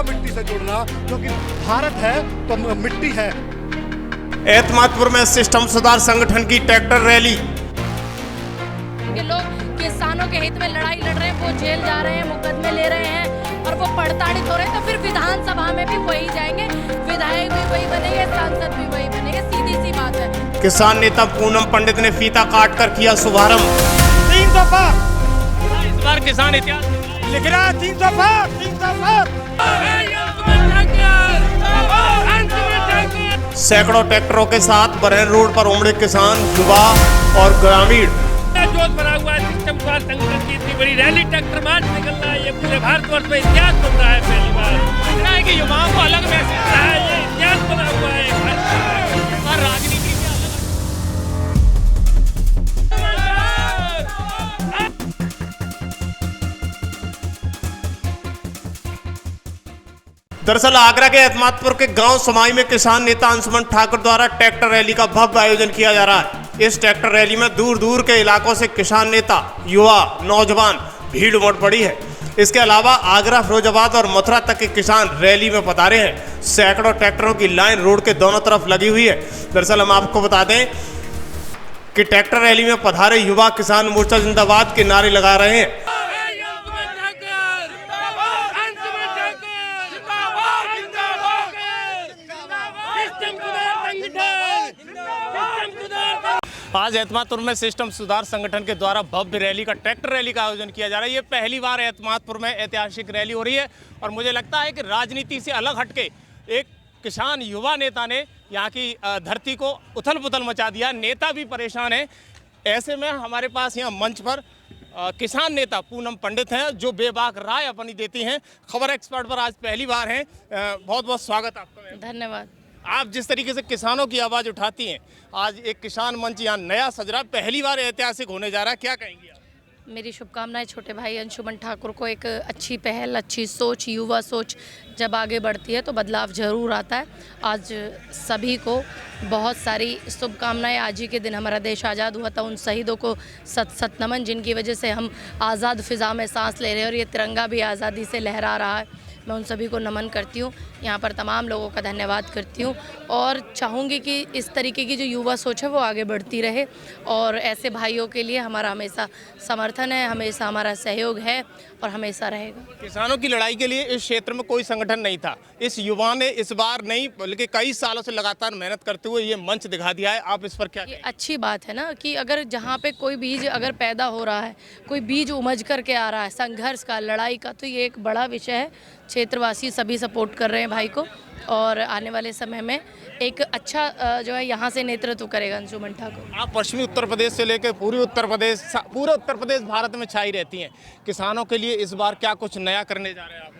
को मिट्टी से जोड़ना, क्योंकि भारत है तो मिट्टी है। एतमादपुर में सिस्टम सुधार संगठन की ट्रैक्टर रैली। के लोग किसानों के हित में लड़ाई लड़ रहे हैं, वो जेल जा रहे हैं, मुकदमे ले रहे हैं और वो प्रताड़ित हो रहे हैं, तो फिर विधानसभा में भी वही जाएंगे, विधायक भी वही बनेंगे, सांसद भी वही बनेंगे, सीधी सी बात है। किसान नेता पूनम पंडित ने फीता काट कर किया शुभारंभ। 300 पार इस बार किसान इतिहास लिख रहा है, 300 पार 300 पार। सैकड़ों ट्रैक्टरों के साथ बरहन रोड पर उमड़े किसान, युवा और ग्रामीण। जोश भरा हुआ है सिस्टम सुधार संगठन की इतनी बड़ी रैली, ट्रैक्टर मार्च निकल रहा है। ये पूरे भारतवर्ष में इतिहास बन रहा है, पहली बार लग रहा है कि युवाओं को अलग महसूस हो रहा है। ये इतिहास बना हुआ है और राजनीति के दरअसल आगरा के एतमादपुर के गांव समाई में किसान नेता अंशुमन ठाकुर द्वारा ट्रैक्टर रैली का भव्य आयोजन किया जा रहा है। इस ट्रैक्टर रैली में दूर दूर के इलाकों से किसान नेता, युवा, नौजवान भीड़ उमड़ पड़ी है। इसके अलावा आगरा, फिरोजाबाद और मथुरा तक के किसान रैली में पधारे हैं। सैकड़ों ट्रैक्टरों की लाइन रोड के दोनों तरफ लगी हुई है। दरअसल हम आपको बता दें कि ट्रैक्टर रैली में पधारे युवा किसान मोर्चा जिंदाबाद के नारे लगा रहे हैं। आज एतमादपुर में सिस्टम सुधार संगठन के द्वारा भव्य रैली का, ट्रैक्टर रैली का आयोजन किया जा रहा है। ये पहली बार एतमादपुर में ऐतिहासिक रैली हो रही है और मुझे लगता है कि राजनीति से अलग हटके एक किसान युवा नेता ने यहाँ की धरती को उथल पुथल मचा दिया। नेता भी परेशान है। ऐसे में हमारे पास यहाँ मंच पर किसान नेता पूनम पंडित हैं, जो बेबाक राय अपनी देती हैं। खबर एक्सपर्ट पर आज पहली बार हैं। बहुत बहुत स्वागत आपका। धन्यवाद। आप जिस तरीके से किसानों की आवाज़ उठाती हैं, आज एक किसान मंच यहाँ नया सज रहा, पहली बार ऐतिहासिक होने जा रहा है, क्या कहेंगी आप? मेरी शुभकामनाएं छोटे भाई अंशुमन ठाकुर को। एक अच्छी पहल, अच्छी सोच, युवा सोच जब आगे बढ़ती है तो बदलाव जरूर आता है। आज सभी को बहुत सारी शुभकामनाएं। आज ही के दिन हमारा देश आज़ाद हुआ था, उन शहीदों को सत सत नमन, जिनकी वजह से हम आज़ाद फ़िज़ा में सांस ले रहे हैं और ये तिरंगा भी आज़ादी से लहरा रहा है। मैं उन सभी को नमन करती हूँ, यहाँ पर तमाम लोगों का धन्यवाद करती हूँ और चाहूँगी कि इस तरीके की जो युवा सोच है वो आगे बढ़ती रहे और ऐसे भाइयों के लिए हमारा हमेशा समर्थन है, हमेशा हमारा सहयोग है और हमेशा रहेगा। किसानों की लड़ाई के लिए इस क्षेत्र में कोई संगठन नहीं था। इस युवा ने इस बार नहीं बल्कि कई सालों से लगातार मेहनत करते हुए ये मंच दिखा दिया है। आप इस पर क्या ये अच्छी बात है ना कि अगर जहाँ पे कोई बीज अगर पैदा हो रहा है, कोई बीज उमज करके आ रहा है संघर्ष का, लड़ाई का, तो ये एक बड़ा विषय है। क्षेत्रवासी सभी सपोर्ट कर रहे हैं भाई को और आने वाले समय में एक अच्छा जो है यहाँ से नेतृत्व करेगा अंशुमन ठाकुर। आप पश्चिमी उत्तर प्रदेश से लेकर पूरे उत्तर प्रदेश भारत में छाई रहती हैं। किसानों के लिए इस बार क्या कुछ नया करने जा रहे हैं आप?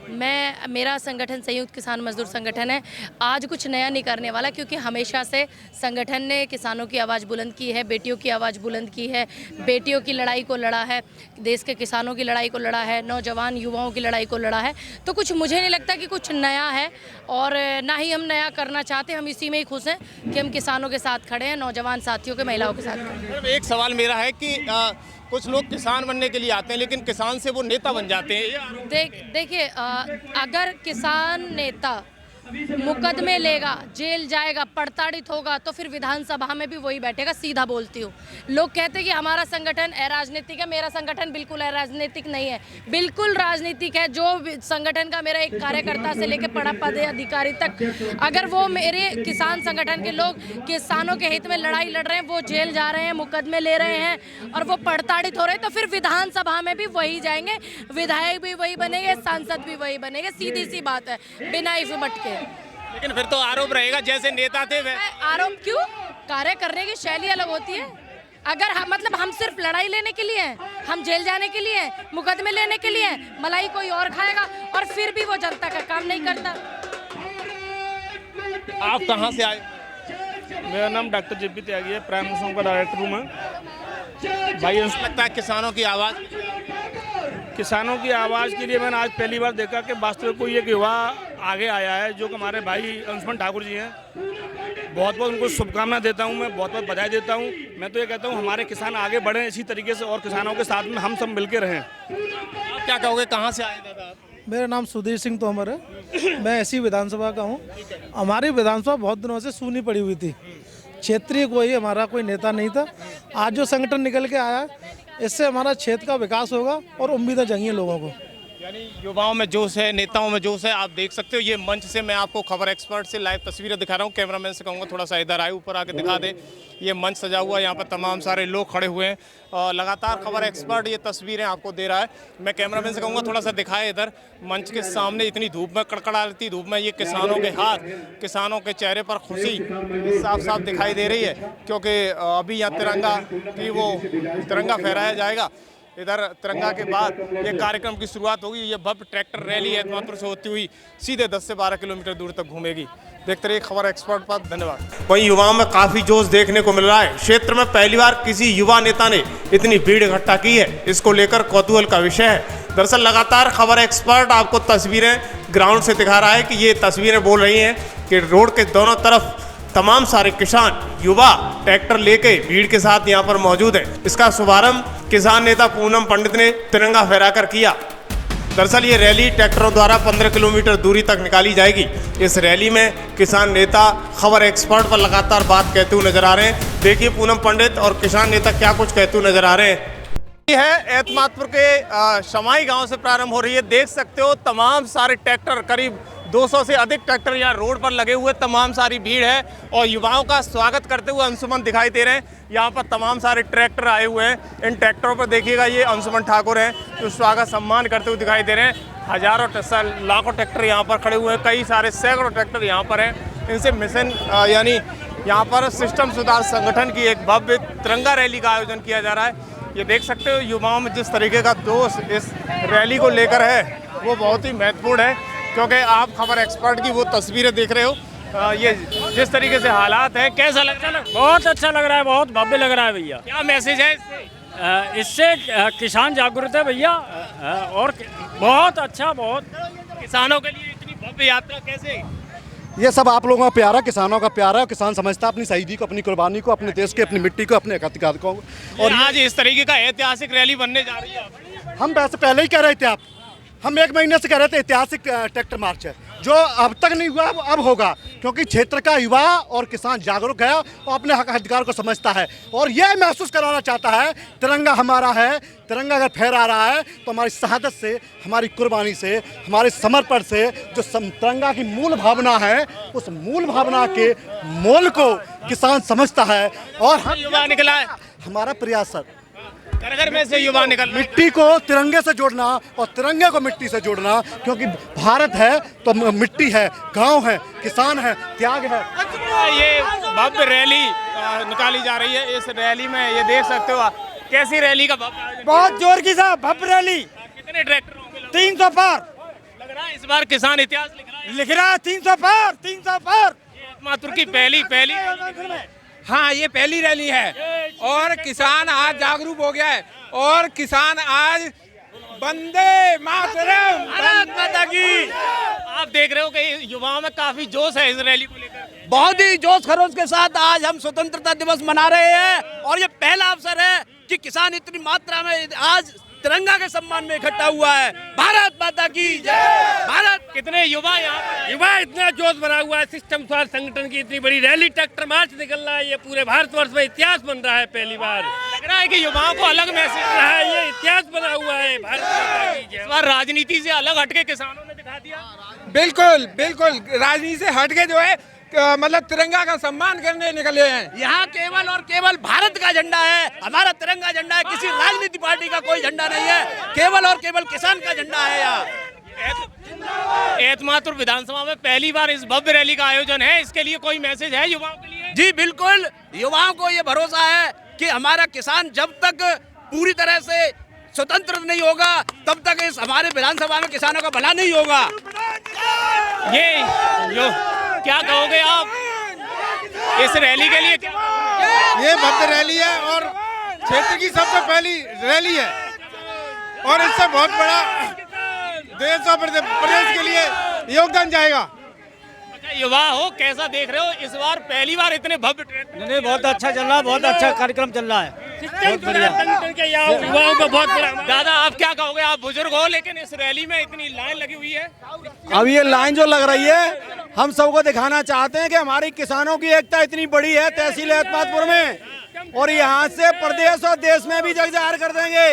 मेरा संगठन संयुक्त किसान मजदूर संगठन है। आज कुछ नया नहीं करने वाला, क्योंकि हमेशा से संगठन ने किसानों की आवाज़ बुलंद की है, बेटियों की आवाज़ बुलंद की है, बेटियों की लड़ाई को लड़ा है, देश के किसानों की लड़ाई को लड़ा है, नौजवान युवाओं की लड़ाई को लड़ा है। तो कुछ मुझे नहीं लगता कि कुछ नया है और ना ही हम नया करना चाहते। हम इसी में ही खुश हैं कि हम किसानों के साथ खड़े हैं, नौजवान साथियों के, महिलाओं के साथ खड़े हैं। एक सवाल मेरा है कि कुछ लोग किसान बनने के लिए आते हैं लेकिन किसान से वो नेता बन जाते हैं। देखिए, अगर किसान नेता मुकदमे लेगा, जेल जाएगा, प्रताड़ित होगा, तो फिर विधानसभा में भी वही बैठेगा। सीधा बोलती हूँ। लोग कहते हैं कि हमारा संगठन अराजनीतिक है। मेरा संगठन बिल्कुल अराजनीतिक नहीं है, बिल्कुल राजनीतिक है। जो संगठन का मेरा एक कार्यकर्ता से लेकर बड़ा पदाधिकारी तक, अगर वो मेरे किसान संगठन के लोग किसानों के हित में लड़ाई लड़ रहे हैं, वो जेल जा रहे हैं, मुकदमे ले रहे हैं और वो प्रताड़ित हो रहे हैं, तो फिर विधानसभा में भी वही जाएंगे, विधायक भी वही बनेंगे, सांसद भी वही बनेंगे। सीधी सी बात है, बिना इफ भटके। लेकिन फिर तो आरोप रहेगा जैसे नेता थे वे। आरोप क्यों? कार्य करने की शैली अलग होती है। अगर हम हम सिर्फ लड़ाई लेने के लिए हैं, हम जेल जाने के लिए हैं, मुकदमे लेने के लिए हैं, मलाई कोई और खाएगा और फिर भी वो जनता का काम नहीं करता। आप कहाँ से आए? मेरा नाम डॉक्टर जेपी त्यागी है, प्राइम मिनिस्टर का डायरेक्टर हूँ मैं। भाई लगता है किसानों की आवाज़ के लिए मैंने आज पहली बार देखा कि वास्तविक कोई एक युवा आगे आया है, जो कि हमारे भाई अंशुमन ठाकुर जी हैं। बहुत बहुत उनको शुभकामनाएं देता हूं, मैं बहुत बहुत बधाई देता हूं। मैं तो ये कहता हूं हमारे किसान आगे बढ़ें इसी तरीके से और किसानों के साथ में हम सब मिलकर रहें। आप क्या कहोगे, कहाँ से आए दादा? मेरा नाम सुधीर सिंह तोमर है। मैं ऐसी विधानसभा का हूँ। हमारी विधानसभा बहुत दिनों से सूनी पड़ी हुई थी। क्षेत्रीय कोई हमारा कोई नेता नहीं था। आज जो संगठन निकल के आया है, इससे हमारा क्षेत्र का विकास होगा और उम्मीदें जगी लोगों को। यानी युवाओं में जोश है, नेताओं में जोश है। आप देख सकते हो ये मंच से मैं आपको खबर एक्सपर्ट से लाइव तस्वीरें दिखा रहा हूँ। कैमरामैन से कहूँगा थोड़ा सा इधर आए, ऊपर आके दिखा दे। ये मंच सजा हुआ है, यहाँ पर तमाम सारे लोग खड़े हुए हैं और लगातार खबर एक्सपर्ट ये तस्वीरें आपको दे रहा है। मैं कैमरामैन से कहूँगा थोड़ा सा दिखाए इधर। मंच के सामने इतनी धूप में, कड़कड़ाती धूप में, ये किसानों के हाथ, किसानों के चेहरे पर खुशी साफ साफ दिखाई दे रही है, क्योंकि अभी यहाँ तिरंगा फहराया जाएगा। इधर तिरंगा के बाद ये कार्यक्रम की शुरुआत होगी। ये भव्य ट्रैक्टर रैली एतमादपुर से होती हुई सीधे 10 से 12 किलोमीटर दूर तक घूमेगी। देखते रहिए खबर एक्सपर्ट पर। धन्यवाद। वहीं युवाओं में काफी जोश देखने को मिल रहा है। क्षेत्र में पहली बार किसी युवा नेता ने इतनी भीड़ इकट्ठा की है, इसको लेकर कौतूहल का विषय है। दरअसल लगातार खबर एक्सपर्ट आपको तस्वीरें ग्राउंड से दिखा रहा है कि ये तस्वीरें बोल रही हैं कि रोड के दोनों तरफ तमाम सारे किसान, युवा ट्रैक्टर लेके भीड़ के साथ यहाँ पर मौजूद है। इसका शुभारंभ किसान नेता पूनम पंडित ने तिरंगा फहराकर किया। दरअसल ये रैली ट्रैक्टरों द्वारा 15 किलोमीटर दूरी तक निकाली जाएगी। इस रैली में किसान नेता खबर एक्सपर्ट पर लगातार बात कहते हुए नजर आ रहे हैं। देखिए पूनम पंडित और किसान नेता क्या कुछ कहते हुए नजर आ रहे हैं। ये है एतमादपुर के शमाई गांव से प्रारंभ हो रही है। देख सकते हो तमाम सारे ट्रैक्टर, करीब 200 से अधिक ट्रैक्टर यहाँ रोड पर लगे हुए, तमाम सारी भीड़ है और युवाओं का स्वागत करते हुए अंशुमन दिखाई दे रहे हैं। यहाँ पर तमाम सारे ट्रैक्टर आए हुए हैं। इन ट्रैक्टरों पर देखिएगा, ये अंशुमन ठाकुर हैं जो स्वागत सम्मान करते हुए दिखाई दे रहे हैं। हजारों लाखों ट्रैक्टर यहाँ पर खड़े हुए हैं, कई सारे सैकड़ों ट्रैक्टर यहाँ पर हैं। इनसे मिशन यानी यहाँ पर सिस्टम सुधार संगठन की एक भव्य तिरंगा रैली का आयोजन किया जा रहा है। ये देख सकते हो युवाओं में जिस तरीके का जोश इस रैली को लेकर है वो बहुत ही महत्वपूर्ण है, क्योंकि आप खबर एक्सपर्ट की वो तस्वीरें देख रहे हो। ये जिस तरीके से हालात हैं, कैसा लग रहा है? बहुत अच्छा लग रहा है, बहुत भव्य लग रहा है भैया। क्या मैसेज है इससे किसान जागरूक है भैया, और बहुत अच्छा, बहुत किसानों के लिए इतनी भव्य यात्रा कैसे? ये सब आप लोगों का प्यारा, किसानों का प्यारा है। किसान समझता है अपनी शहीदी को, अपनी कुर्बानी को, अपने देश की, अपनी मिट्टी को, अपने अधिकार को। और आज इस तरीके का ऐतिहासिक रैली बनने जा रही है। हम वैसे पहले ही कह रहे थे, हम 1 महीने से कह रहे थे ऐतिहासिक ट्रैक्टर मार्च है, जो अब तक नहीं हुआ अब होगा, क्योंकि क्षेत्र का युवा और किसान जागरूक है और अपने हक अधिकार को समझता है और यह महसूस कराना चाहता है तिरंगा हमारा है। तिरंगा अगर फहरा रहा है तो हमारी शहादत से, हमारी कुर्बानी से, हमारे समर्पण से जो तिरंगा की मूल भावना है, उस मूल भावना के मोल को किसान समझता है। और हम युवा निकला है, हमारा प्रयास सर, घर में से युवा निकल, मिट्टी को तिरंगे से जोड़ना और तिरंगे को मिट्टी से जोड़ना, क्योंकि भारत है तो मिट्टी है, गांव है, किसान है, त्याग है। ये भव्य रैली निकाली जा रही है। इस रैली में ये देख सकते हो कैसी रैली का भव्य, बहुत जोर की साहब भव्य रैली। कितने ट्रैक्टर होंगे? 300 पार लग रहा है इस बार किसान इतिहास लिख रहा है। 300 पार, 300 पार। एतमादपुर की पहली हाँ, ये पहली रैली है और किसान आज जागरूक हो गया है और किसान आज वंदे मातरम, भारत माता की। आप देख रहे हो कि युवाओं में काफी जोश है इस रैली को लेकर। बहुत ही जोश खरोश के साथ आज हम स्वतंत्रता दिवस मना रहे हैं और ये पहला अवसर है कि किसान इतनी मात्रा में आज तिरंगा के सम्मान में इकट्ठा हुआ है। भारत माता की जय। भारत। कितने युवा यहाँ पर? युवा इतना जोश भरा हुआ है। सिस्टम स्वार संगठन की इतनी बड़ी रैली, ट्रैक्टर मार्च निकल रहा है। ये पूरे भारतवर्ष में इतिहास बन रहा है। पहली बार लग रहा है कि युवाओं को अलग महसूस हो रहा है। ये इतिहास बना हुआ है भारत माता की जय। इस बार राजनीति से अलग हटके किसानों ने दिखा दिया। बिल्कुल बिल्कुल, राजनीति से हटके जो है मतलब तिरंगा का सम्मान करने निकले हैं। यहाँ केवल और केवल भारत का झंडा है, हमारा तिरंगा झंडा है। किसी राजनीति पार्टी का कोई झंडा नहीं है, केवल और केवल किसान का झंडा है। यहाँ एतमादपुर विधानसभा में पहली बार इस भव्य रैली का आयोजन है। इसके लिए कोई मैसेज है युवाओं के लिए? जी बिल्कुल, युवाओं को ये भरोसा है कि हमारा किसान जब तक पूरी तरह से स्वतंत्र नहीं होगा तब तक इस हमारे विधानसभा में किसानों का भला नहीं होगा। ये जो क्या कहोगे आप इस रैली के लिए? ये भव्य रैली है और क्षेत्र की सबसे पहली रैली है और इससे बहुत बड़ा देश और प्रदेश के लिए योगदान जाएगा। अच्छा, युवा हो, कैसा देख रहे हो इस बार पहली बार इतने भव्य? नहीं, बहुत अच्छा चल रहा है, बहुत अच्छा कार्यक्रम चल रहा है। सिस्टम सुधार संगठन के यहाँ युवाओं को बहुत बड़ा दादा आप क्या कहोगे, आप बुजुर्ग हो लेकिन इस रैली में इतनी लाइन लगी हुई है। अब ये लाइन जो लग रही है, हम सबको दिखाना चाहते हैं कि हमारी किसानों की एकता इतनी बड़ी है तहसील एतमादपुर में, और यहाँ से प्रदेश और देश में भी जग जाहिर कर देंगे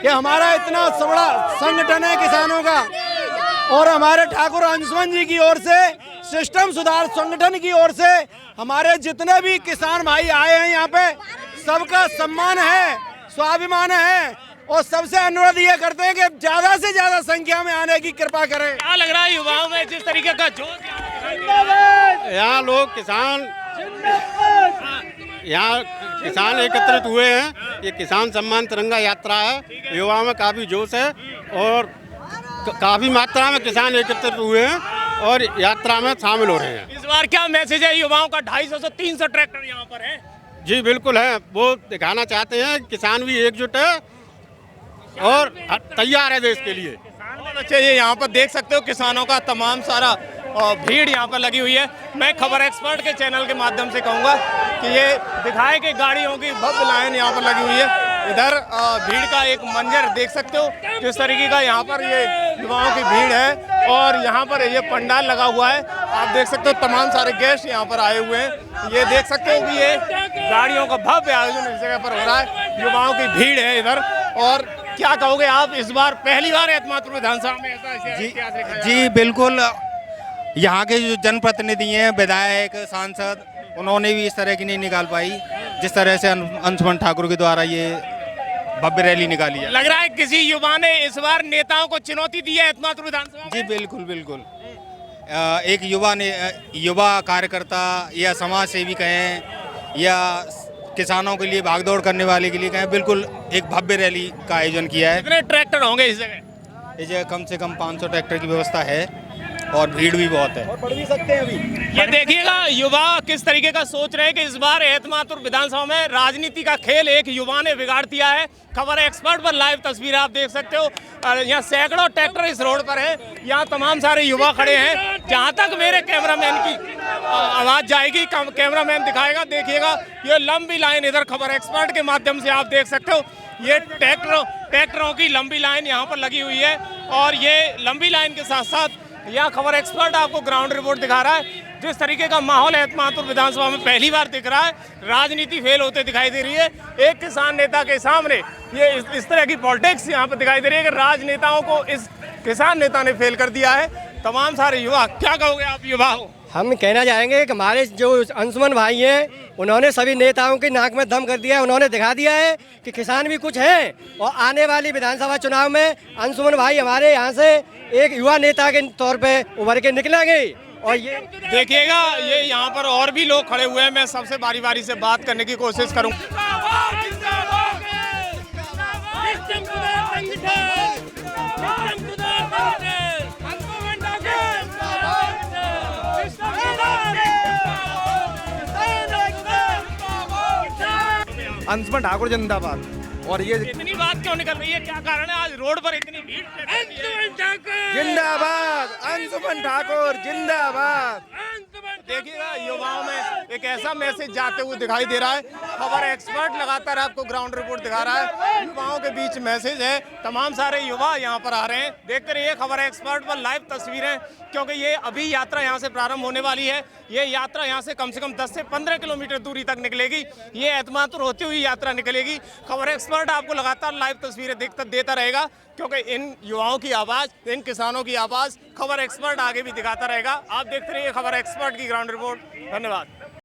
कि हमारा इतना बड़ा संगठन है किसानों का। और हमारे ठाकुर अंशुमन जी की ओर से, सिस्टम सुधार संगठन की ओर से हमारे जितने भी किसान भाई आए हैं यहाँ पे, सबका सम्मान है, स्वाभिमान है, और सबसे अनुरोध ये करते हैं कि ज्यादा से ज्यादा संख्या में आने की कृपा करें। क्या लग रहा है युवाओं में जिस तरीके का जोश यहाँ लोग किसान एकत्रित हुए हैं। ये किसान सम्मान तिरंगा यात्रा है, युवाओं में काफ़ी जोश है और काफ़ी मात्रा में किसान एकत्रित हुए हैं और यात्रा में शामिल हो रहे हैं। इस बार क्या मैसेज है युवाओं का? 250 से 300 ट्रैक्टर यहाँ पर है। जी बिल्कुल है, वो दिखाना चाहते हैं किसान भी एकजुट है और तैयार है देश के लिए। अच्छा, ये यहाँ पर देख सकते हो किसानों का तमाम सारा भीड़ यहाँ पर लगी हुई है। मैं खबर एक्सपर्ट के चैनल के माध्यम से कहूँगा कि ये दिखाए कि गाड़ियों की भव्य लाइन यहाँ पर लगी हुई है। इधर भीड़ का एक मंजर देख सकते हो किस तरीके का यहाँ पर ये युवाओं की भीड़ है, और यहाँ पर ये पंडाल लगा हुआ है। आप देख सकते हो तमाम सारे गेस्ट यहाँ पर आए हुए हैं। ये देख सकते हो कि ये गाड़ियों का भव्य आयोजन इस जगह पर हो रहा है, युवाओं की भीड़ है इधर। और क्या कहोगे आप, इस बार पहली बार एतमादपुर विधानसभा में ऐसा इतिहास लिखा जी बिल्कुल, यहाँ के जो जनप्रतिनिधि हैं, विधायक, सांसद, उन्होंने भी इस तरह की नहीं निकाल पाई जिस तरह से अंशुमन ठाकुर के द्वारा ये भव्य रैली निकाली है। लग रहा है किसी युवा ने इस बार नेताओं को चुनौती दी है एतमादपुर विधानसभा में। जी बिल्कुल बिल्कुल, एक युवा कार्यकर्ता या समाज सेवी कहें या किसानों के लिए भागदौड़ करने वाले के लिए कहें, बिल्कुल एक भव्य रैली का आयोजन किया है। कितने ट्रैक्टर होंगे इस जगह? इस जगह कम से कम 500 ट्रैक्टर की व्यवस्था है और भीड़ भी बहुत है। और बढ़ भी सकते हैं अभी। ये देखिएगा युवा किस तरीके का सोच रहे हैं कि इस बार एतमादपुर विधानसभा में राजनीति का खेल एक युवा ने बिगाड़ दिया है। खबर एक्सपर्ट पर लाइव तस्वीर आप देख सकते हो। यहाँ सैकड़ों ट्रैक्टर इस रोड पर है, यहाँ तमाम सारे युवा खड़े हैं। जहाँ तक मेरे कैमरामैन की आवाज जाएगी, कैमरामैन दिखाएगा, देखिएगा ये लंबी लाइन इधर खबर एक्सपर्ट के माध्यम से आप देख सकते हो। ये ट्रैक्टरों की लंबी लाइन यहाँ पर लगी हुई है, और ये लंबी लाइन के साथ साथ यहाँ खबर एक्सपर्ट आपको ग्राउंड रिपोर्ट दिखा रहा है। जिस तरीके का माहौल एतमादपुर विधानसभा में पहली बार दिख रहा है, राजनीति फेल होते दिखाई दे रही है। एक किसान नेता के सामने ये इस तरह की पॉलिटिक्स यहाँ पर दिखाई दे रही है कि राजनेताओं को इस किसान नेता ने फेल कर दिया है। तमाम सारे युवा, क्या कहोगे आप युवा हो? हम कहना चाहेंगे कि हमारे जो अंशुमन भाई हैं, उन्होंने सभी नेताओं की नाक में दम कर दिया है। उन्होंने दिखा दिया है कि किसान भी कुछ हैं, और आने वाली विधानसभा चुनाव में अंशुमन भाई हमारे यहाँ से एक युवा नेता के तौर पे उभर के निकलेंगे। और ये देखिएगा, ये यहाँ पर और भी लोग खड़े हुए हैं। मैं सबसे बारी बारी से बात करने की कोशिश करूँगा। अंशुमन ठाकुर जिंदाबाद। और ये इतनी बात क्यों निकल रही है, क्या कारण है आज रोड पर इतनी भीड़? जिंदाबाद, अंशुमन ठाकुर जिंदाबाद। देखिएगा युवाओं में एक ऐसा मैसेज जाते हुए दिखाई दे रहा है। खबर एक्सपर्ट लगातार आपको ग्राउंड रिपोर्ट दिखा रहा है। युवाओं के बीच मैसेज है, तमाम सारे युवा यहाँ पर आ रहे हैं। देखते रहिए खबर एक्सपर्ट पर लाइव तस्वीरें, क्योंकि ये अभी यात्रा यहाँ से प्रारंभ होने वाली है। ये यात्रा यहाँ से कम 10 से 15 किलोमीटर दूरी तक निकलेगी। ये एतमादपुर होती हुई यात्रा निकलेगी। खबर एक्सपर्ट आपको लगातार लाइव तस्वीरें देता रहेगा, क्योंकि इन युवाओं की आवाज़, इन किसानों की आवाज़ खबर एक्सपर्ट आगे भी दिखाता रहेगा। आप देखते रहिए खबर एक्सपर्ट की ग्राउंड रिपोर्ट। धन्यवाद।